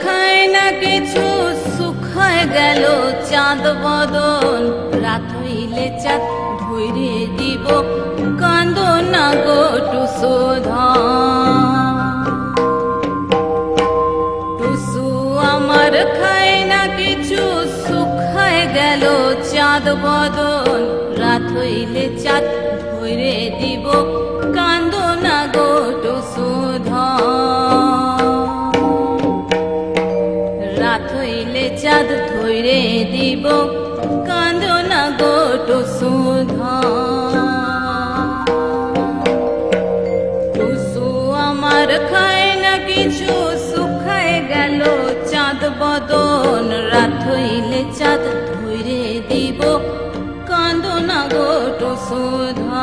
খায় না কিছু, শুকায় গেল চাঁদ বদন। রাত হইলে চাঁদ ধইরে দিব, কান্দো না গো টুসুধন। টুসু আমার খায় না কিছু, শুকায় গেল চাঁদ বদন। রাত হইলে চাঁদ ধইরে দিব, কান্দো না গো টুসুধন। রাত হইলে চাঁদ ধইরে দিব, কান্দো না গো টুসুধন। টুসু আমার খায় না কিছু, শুকায় গেল চাঁদ বদন। রাত হইলে চাঁদ ধইরে দিব, কান্দো না গো টুসুধন।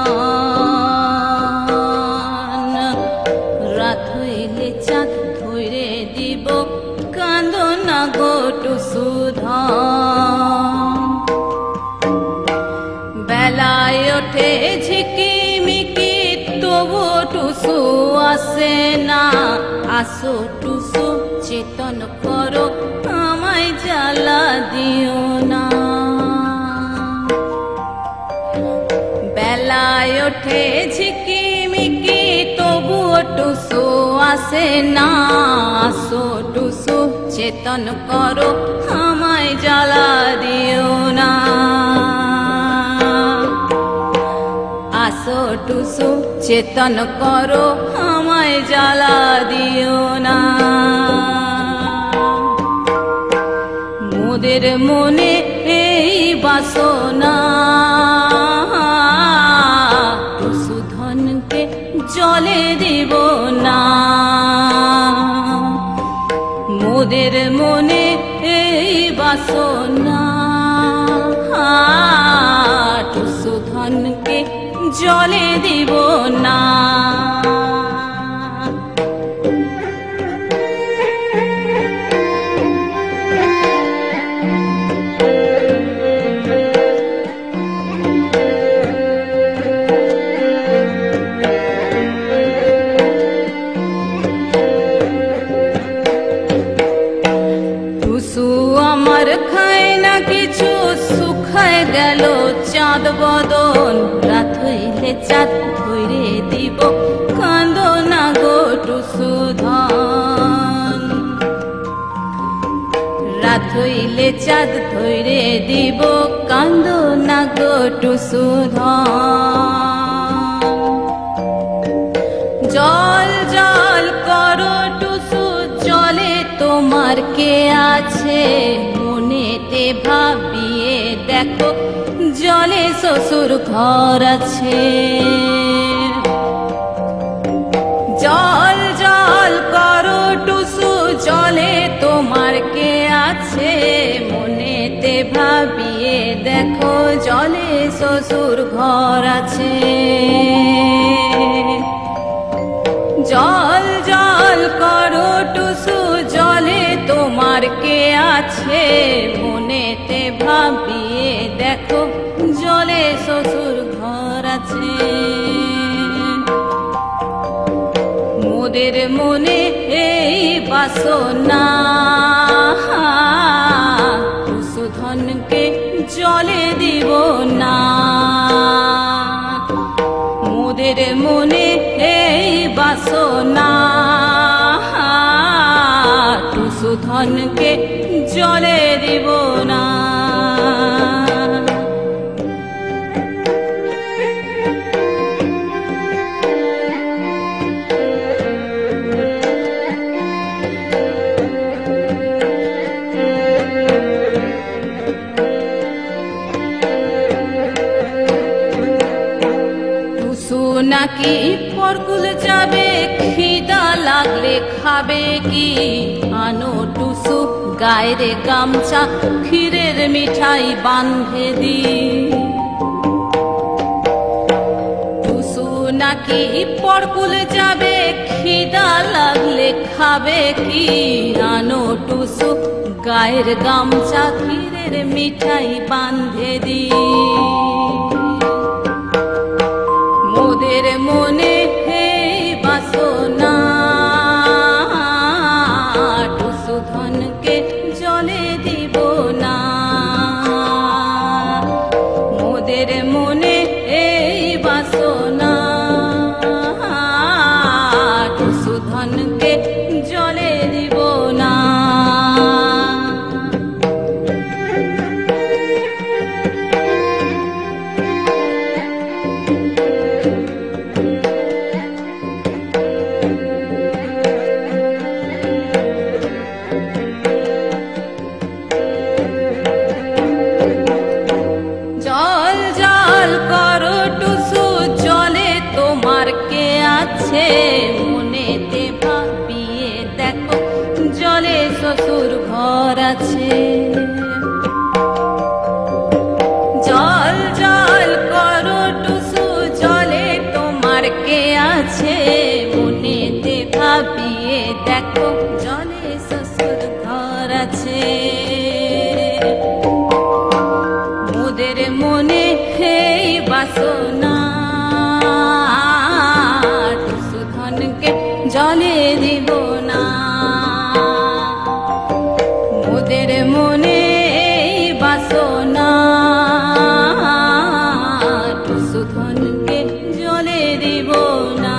রাত হইলে চাঁদ ধইরে দিব, কান্দো না গো টুসুধন। বেলায় ওঠে ঝিকিমিকি, তবু টুসু আসে না। আসো টুসু চেতন করো, আমায় জ্বালা দিও না। বেলায় ওঠে ঝিকিমিকি, তবু টুসু আসে না। আসো টুসু চেতন করো, আমায় জ্বালা দিও না। আসো টুসু চেতন করো, আমায় জ্বালা দিও না। মোদের মনে এই বাসনা, টুসুধনকে জলে দিব না। মোদের মনে এই বাসনা, টুসুধনকে জলে দিব না। টুসু আমার খায় না কিছু, শুকায় গেল চাঁদ বদন। রাত হইলে চাঁদ ধইরে দিব, কান্দো না গো টুসুধন। রাত হইলে চাঁদ ধইরে দিব, কান্দো না গো টুসুধন। জল জল করো টুসু, জলে তোমার কে আছে? মনেতে ভাবিয়ে দেখো, জলে শ্বশুর ঘর আছে। জল জল করো টুসু, জলে তোমার কে আছে? মনেতে ভাবিয়ে দেখো, জলে শ্বশুর ঘর আছে। জল জল করো টুসু, জলে তোমার কে আছে? মনেতে ভাবিয়ে দেখো, জলে শ্বশুর ঘর আছে। মোদের মনে এই বাসনা, টুসুধনকে জলে দিব না। মোদের মনে এই বাসনা, টুসুধনকে জলে দিব না। টুসু নাকি পরকুল যাবে, খিদা লাগলে খাবে কি? আনো টুসু গায়েরে গামছা, ক্ষীরের মিঠাই বাঁধে দি। টুসু নাকি পরকুল যাবে, খিদা লাগলে খাবে কি? আনো টুসু গায়ের গামছা, ক্ষীরের মিঠাই বাঁধে দি। মোদের মনে এই বাসনা, টুসুধন আছে। জল জল করো টুসু, জলে তোমার কে আছে? মনেতে ভাবিয়ে দেখো, জলে শ্বশুর ঘর আছে। মোদের মনে এই বাসনা, টুসু ধনকে জলে দিব না। মোদের মনে এই বাসনা, টুসু ধনকে জলে দিব না।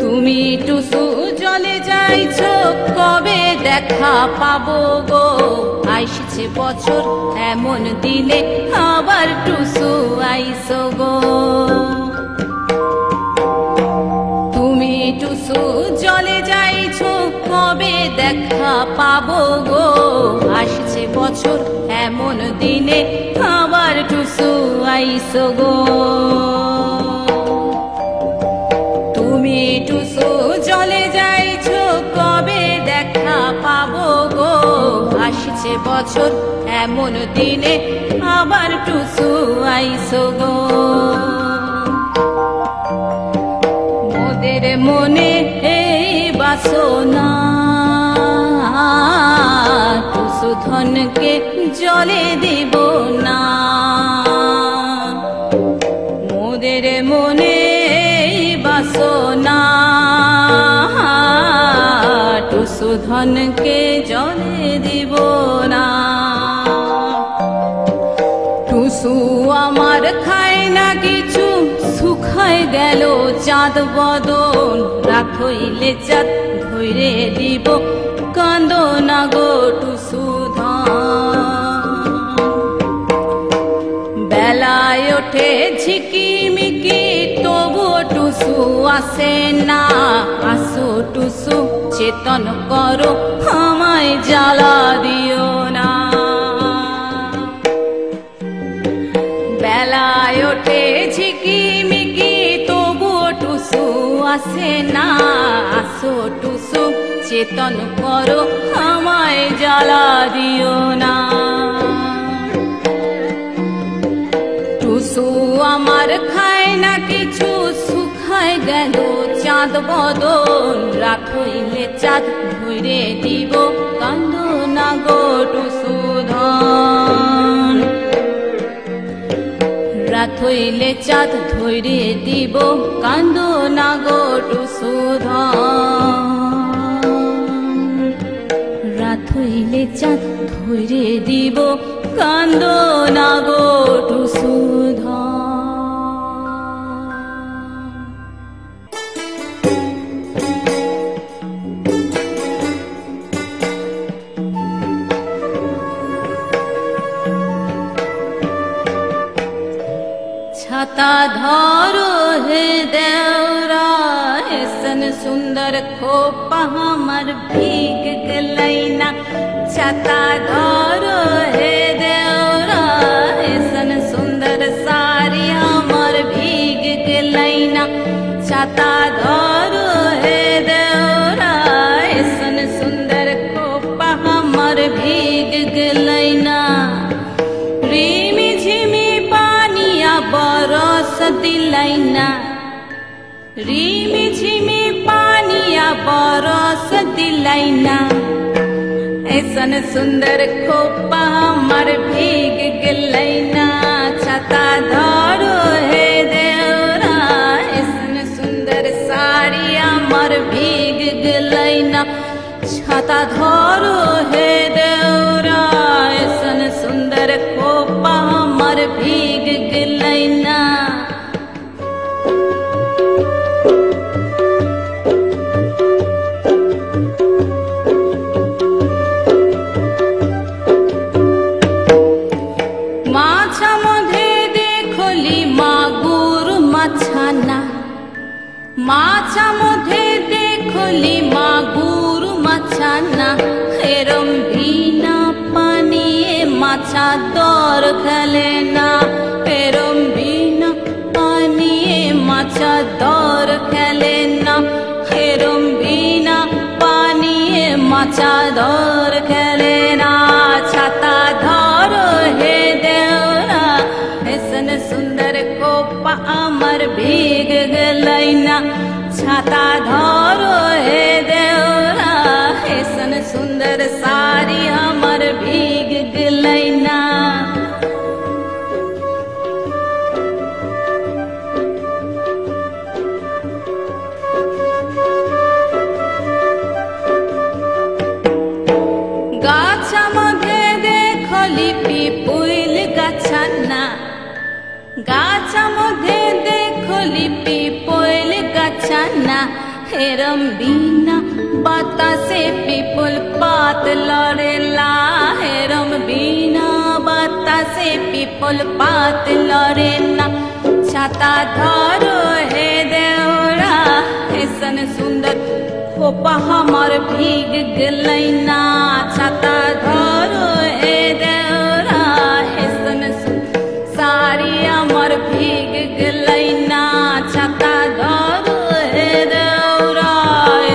তুমি টুসু জলে যাইছো, কবে দেখা পাবো গো? আইসছে বছর এমন দিনে, আবার টুসু আইসো গো। তুমি টুসু জলে যাইছো, কবে দেখা পাবো গো? আসছে বছর এমন দিনে, আবার টুসু আইসো গো। তুমি টুসু জলে যাইছো, কবে দেখা পাবো গো? আসছে বছর এমন দিনে, আবার টুসু আইসো গো। মোদের মনে এই বাসনা, টুসু ধনকে জলে দিব না। মোদের মনে এই বাসনা, টুসু ধনকে জলে দিব না। টুসু আমার খায় না কিছু, শুকায় গেল চাঁদ বদন। রাত হইলে চাঁদ ধরে দিব, কান্দো না গো টুসু ধন। বেলায় ওঠে ঝিকিমিকি, তবু টুসু আসে না। আসো টুসু চেতন করো, আমায় জ্বালা দিও না। বেলায় ওঠে ঝিকিমিকি, তবু টুসু আসে না। আসো টুসু চেতন করো, আমায় জ্বালা দিও না। টুসু আমার খায় না কিছু, শুকায় গেল চাঁদ বদন। রাত হইলে চাঁদ ধরে দিব, কান্দো না গো টুসু ধন। রাত হইলে চাঁদ ধরে দিব, কান্দো না গো টুসু ধন। রাত হইলে চাঁদ ধরে দিব, কান্দো না গো টুসু ধন। छाता धरो हे देवरा, ऐसन सुंदर खोपा हमर भीग गलैना। छाता धरो हे देवरा, ऐसन सुंदर साड़ी हमर भीग गलैना। छाता धरो हे देवरा, ऐसन सुंदर खोपा हमर भीग गलैना। रिमी झिमी बरस दिलैना, रिमी झिमी पानिया बरस दिलैना। ऐसन सुंदर खोपा हमर भीग गलैना। छाता धरो हे देवरा, ऐसन सुंदर साड़ी हमर भीग गलैना। छाता धरो हे देवरा, ऐसन सुंदर खोपा हमर भीग गलैना। মাছা মধ্যে দেখলি মাগুর মাছানা, মাছা মধ্যে দেখলি चुली मागुर माछाना एरम बिना पानिए माछा दर खेले ना एरम बिना पानिए माछा दर खेले ना एरम बिना पानिए माछा दर खेले ना छाता धरो हे देवरा ऐसन सुंदर कोपा अमर भीग गलैना छाता धरो हे देवरा ऐसन सुंदर साड़ी अमर भीग गलैना गाछा मध्ये देखली पिपुल गाछाना गाछा मध्ये देखली पिपुल गाछाना हेरम बिना बातासे पिपुल पात लड़ेला हेरम बिना बातासे पिपुल पात लड़ेना छाता धरो हे देवरा ऐसन सुंदर खोपा हमर भीग गलैना छाता धरो हे देवरा ऐसन साड़ी हमर भीग गलैना छाता धरो हे देवरा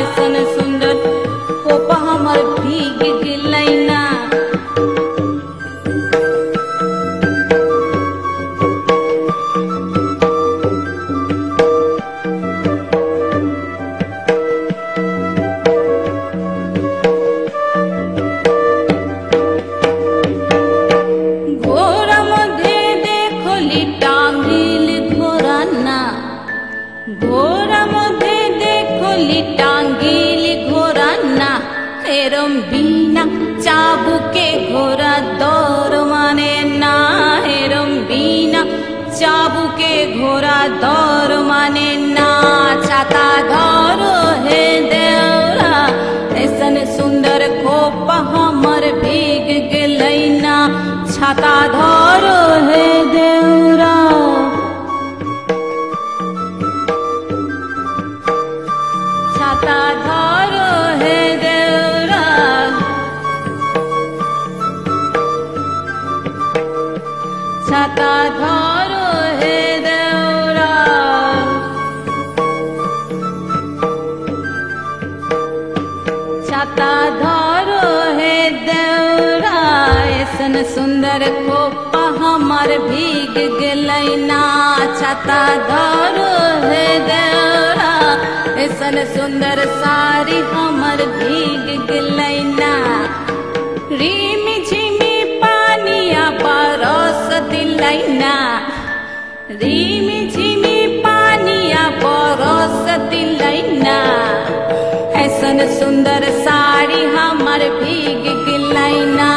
ऐसन सुंदर खोपा हमर भीग गलैना एरम बिना चाबुके घोड़ा दौड़ माने ना एरम बिना चाबुके घोड़ा दौड़ माने ना छाता धरो हे देवरा ऐसन सुंदर खोपा हमर भीग गलैना छाता धरो हे देवरा छाता धरो हे देवरा छाता धरो हे देवरा छाता धरो हे देवरा ऐसन सुंदर खोपा हमर भीग गलैना छाता धरो हे देवरा ऐसन सुंदर साड़ी हमर भीग गलैना रिमी झिमी पानिया बरस दिलैना रिमी झिमी पानिया बरस दिलैना ऐसन सुंदर साड़ी हमर भीग गलैना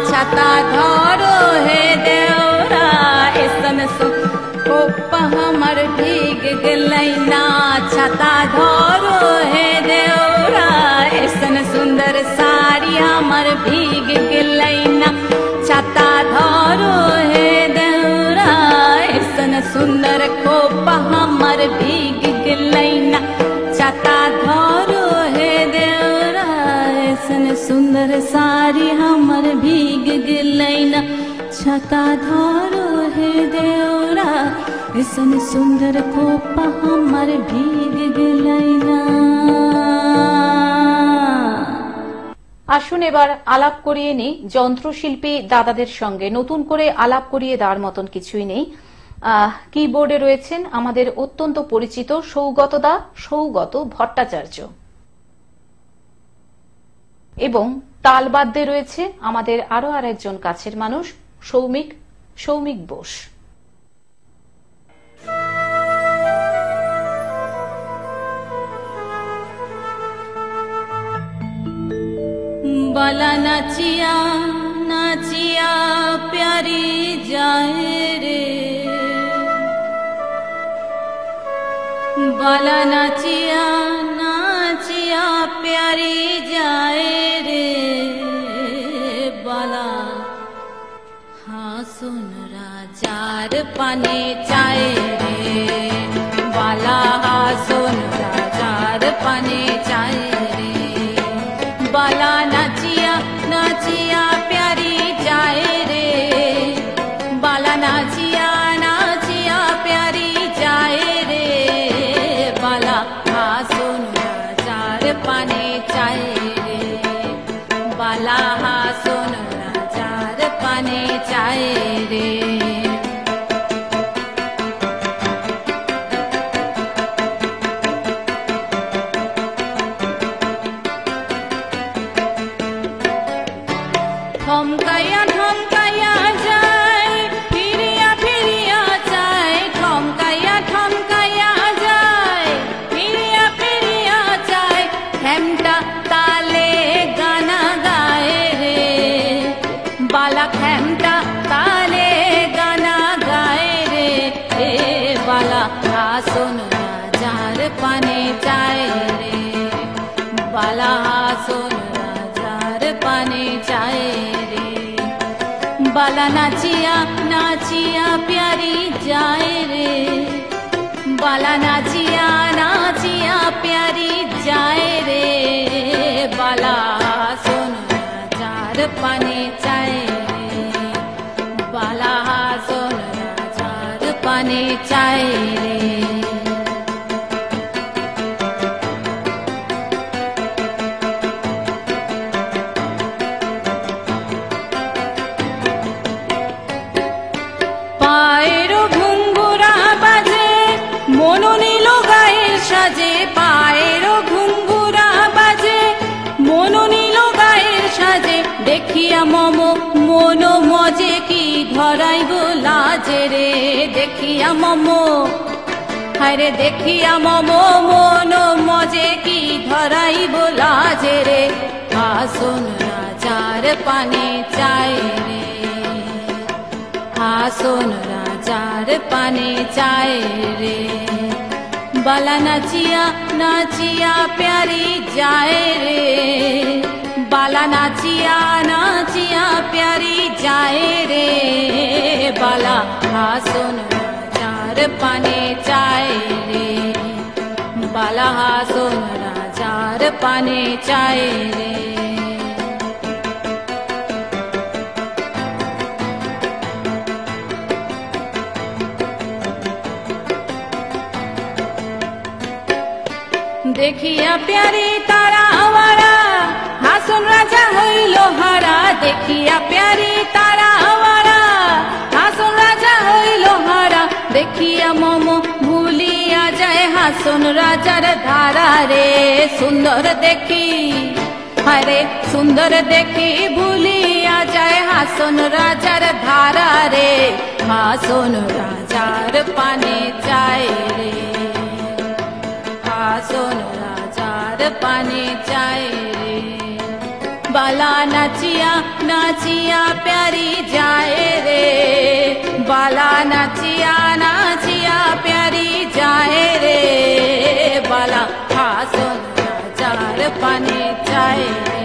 छाता धरो हे देवरा ऐसन खोपा हमर भीग गलैना छाता धरो हे देवरा ऐसन सुंदर साड़ी हमर भीग गलैना छाता धरो हे देवरा ऐसन सुंदर खोपा हमर भीग गलैना छाता धरो हे देवरा ऐसन सुंदर साड़ी हमर भीग गलैना छाता धरो हे देवरा ऐसन सुंदर खोपा हमर भीग गलैना আসুন এবার আলাপ করিয়ে নিই যন্ত্রশিল্পী দাদাদের সঙ্গে নতুন করে আলাপ করিয়ে দেওয়ার মতন কিছুই নেই কিবোর্ডে রয়েছেন আমাদের অত্যন্ত পরিচিত সৌগত ভট্টাচার্য এবং তালবাদ্যে রয়েছে আমাদের আরো আরেকজন কাছের মানুষ সৌমিক বোস बाला नाचिया नाचिया प्यारी जाए रे बाला नाचिया नाचिया प्यारी जाए रे बाला हाँ सुन राजार पाने चाहे रे बाला हाँ सुन राजार पाने चाहे পানে চায় রে, বালা হাসন রাজার পানে চায় রে। থমকাইয়া থমকাইয়া যায়, ফিরিয়া ফিরিয়া চায়, থমকাইয়া থমকাইয়া যায়, ফিরিয়া ফিরিয়া চায়, খেমটা তালে গানা গায় রে, বালা খেমটা তালে গানা গায় রে, এ বালা হাসন রাজার পানে চায় রে, বালা হাসন রাজার পানে চায় রে। বালা নাচিয়া নাচিয়া প্যারি যায় রে, বালা নাচিয়া নাচিয়া প্যারি যায় রে, বালা হাসন রাজার পানে চায় রে, বালা হাসন রাজার পানে চায় রে। পায়ের ঘুঙ্গুরা বাজে মন নিল গায়ের সাজে, পায়ের ঘুঙ্গুরা বাজে মন নিল গায়ের সাজে, দেখিয়া মম মন মজে কি ধরাইব লাজে রে, দেখিয়া মম হায়রে দেখিয়া মম মন মজে কি ধরাইব লাজে রে, হাসন রাজার পানে চায় রে, হাসন রাজার পানে চায় রে। বালা নাচিয়া নাচিয়া প্যারি যায় রে, বালা নাচিয়া নাচিয়া প্যারি যায় রে, বালা হাসন রাজার পানে চায় রে, বালা হাসন রাজার পানে চায় রে। দেখিয়া প্যারি তারা আওয়ারা হাসন রাজা হইল হারা, দেখিয়া প্যারি তারা আওয়ারা হাসন রাজা হইল হারা, দেখিয়া মম ভুলিয়া যায় হাসন রাজার ধারা রে, সুন্দর দেখি হরে সুন্দর দেখি ভুলিয়া যায় হাসন রাজার ধারা রে, হাসন রাজার পানে চায় রে, হাসন রাজার পানে চায় রে। বালা নাচিয়া নাচিয়া প্যারি যায় রে, বালা নাচিয়া নাচিয়া প্যারি যায় রে, বালা হাসন রাজার পানে চায় রে,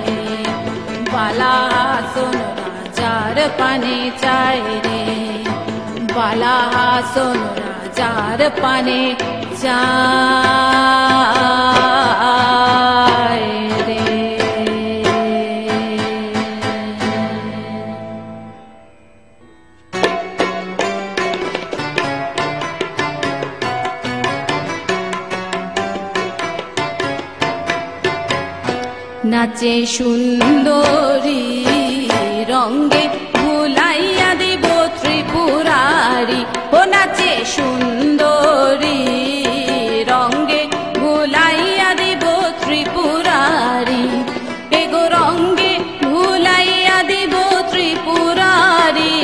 বালা হাসন রাজার পানে চায় রে, বালা হাসন রাজার পানে চায় রে। নাচে সুন্দরী রঙ্গে ভুলাইয়া দিব ত্রিপুরারি, ও নাচে সুন্দরী রঙ্গে ভুলাইয়া দিব ত্রিপুরারি, এগো রঙ্গে ভুলাইয়া দিব ত্রিপুরারি,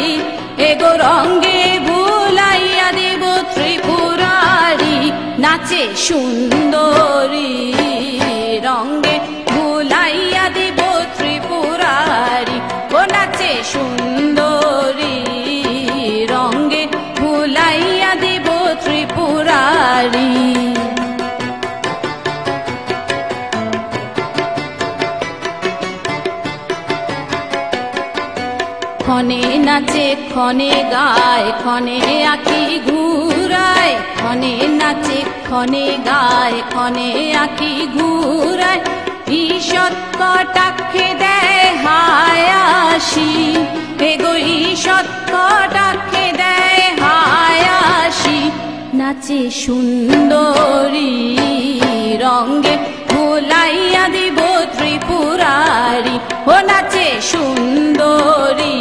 এগো রঙ্গে ভুলাইয়া দিব ত্রিপুরারি, নাচে সুন্দরী রঙ্গে ভুলাইয়া দিব ত্রিপুরারি, ও নাচে সুন্দরী রঙ্গে ভুলাইয়া দিব ত্রিপুরারি। ক্ষণে নাচে ক্ষণে গায়, ক্ষণে আঁখি ঘুরায়, ক্ষণে নাচে ক্ষণে গায়, ক্ষণে আঁখি ঘুরায়, ঈষৎ কটাক্ষে দেয় হায়াসি, এগো ঈষৎ কটাক্ষে দেয় হায়াসি, নাচে সুন্দরী রঙ্গে ভুলাইয়া সুন্দরী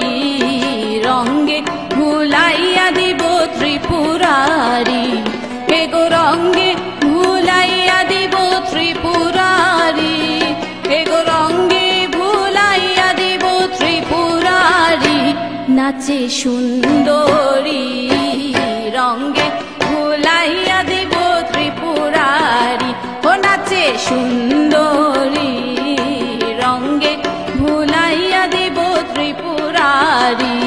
রঙ্গে ভুলাইয়া দিব ত্রিপুরারি, এগো রঙ্গে ভুলাইয়া দিব ত্রিপুরারি, এগো রঙ্গে ভুলাইয়া দিব ত্রিপুরারি। নাচে সুন্দরী রঙ্গে ভুলাইয়া দিব ত্রিপুরারি, ও নাচে সুন্দরী রঙ্গে ভুলাইয়া দিব ত্রিপুরারি।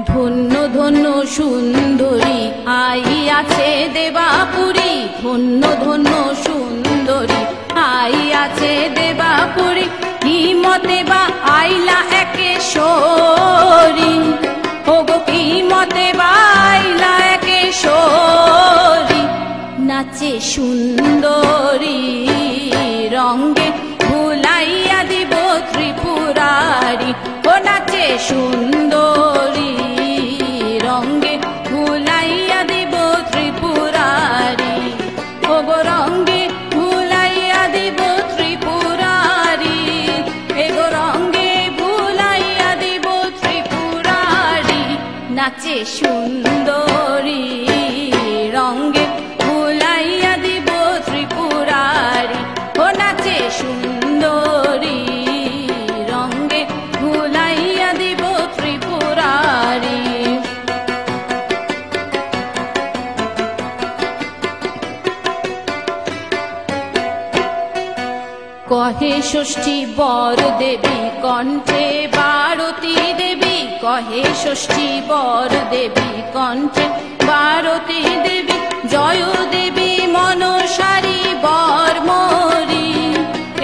ধন্য ধন্য সুন্দরী আইয়াছে দেবাপুরী, ধন্য ধন্য সুন্দরী আইয়াছে দেবাপুরী, কি মতে বা আইলা একেশ্বরী, ওগো কি মতে বা আইলা একেশ্বরী। নাচে সুন্দরী রঙ্গে ভুলাইয়া দিব ত্রিপুরারি, ও নাচে সুন্দরী রঙ্গে ভুলাইয়া দিব ত্রিপুরারি, ওগো রঙ্গে ভুলাইয়া দিব ত্রিপুরারি, এগো রঙ্গে ভুলাইয়া দিব ত্রিপুরারি। নাচে সুন্দরী রঙ্গে ভুলাইয়া দিব ত্রিপুরারি, ও নাচে সুন্দরী রঙ্গে ভুলাইয়া দিব ত্রিপুরারি। কহে ষষ্ঠী বর দেবী কণ্ঠে বারতী দেবী, কহে ষষ্ঠী বর দেবী কণ্ঠে বারতী দেবী, জয় দেবী মনসারি বর মোরি,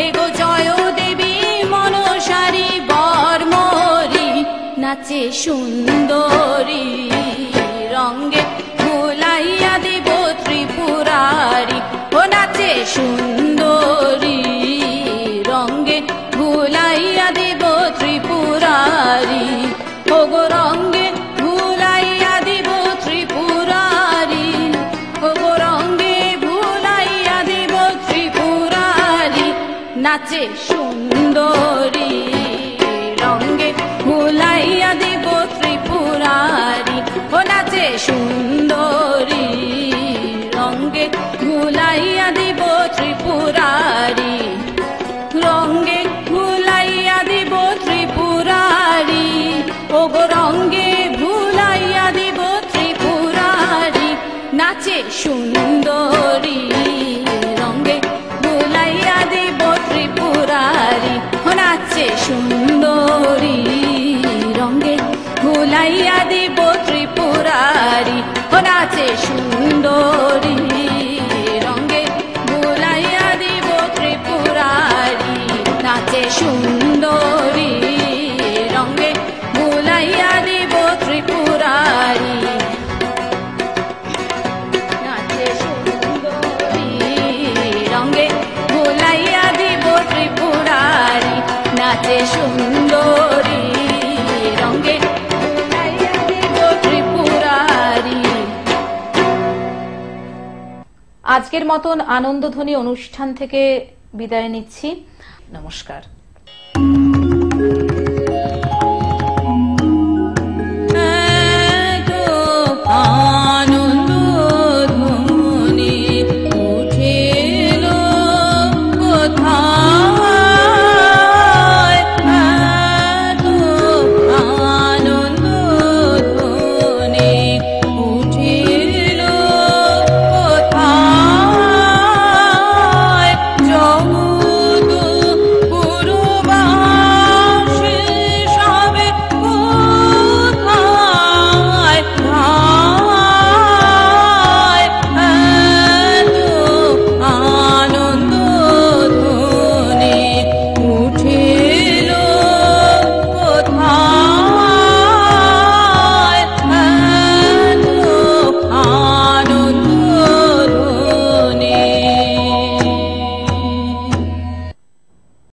এগো জয় দেবী মনসারি বর মোরি। নাচে সুন্দরী রঙ্গে ভুলাইয়া দিব ত্রিপুরারি, ও নাচে সুন্দরী রঙ্গে ভুলাইয়া দিব ত্রিপুরারি, ওগো রঙ্গে ভুলাইয়া দিব ত্রিপুরারি, ওগো রঙ্গে ভুলাইয়া দিব ত্রিপুরারি। নাচে সুন্দরী রঙ্গে ভুলাইয়া দিব ত্রিপুরারি, ও নাচে সুন্দরী রঙ্গে ভুলাইয়া দিব ত্রিপুরারি, রঙ্গে ভুলাইয়া দিব ত্রিপুরারি, ওগো রঙ্গে ভুলাইয়া দিব ত্রিপুরারি। নাচে সুন্দরী রঙ্গে ভুলাইয়া দিব ত্রিপুরারি, ও নাচে সুন্দরী রঙ্গে ভুলাইয়া দিব ত্রিপুরারি, ও নাচে সুন্দরী রঙ্গে ভুলাইয়া দিব ত্রিপুরারি। নাচে সুন্দরী রঙ্গে ভুলাইয়া দিব ত্রিপুরারি, নাচে সুন্দরী রঙ্গে ভুলাইয়া দিব ত্রিপুরারি, নাচে সুন্দরী রঙ্গে ভুলাইয়া দিব ত্রিপুরারি। আজকের মতন আনন্দধ্বনি অনুষ্ঠান থেকে বিদায় নিচ্ছি। নমস্কার।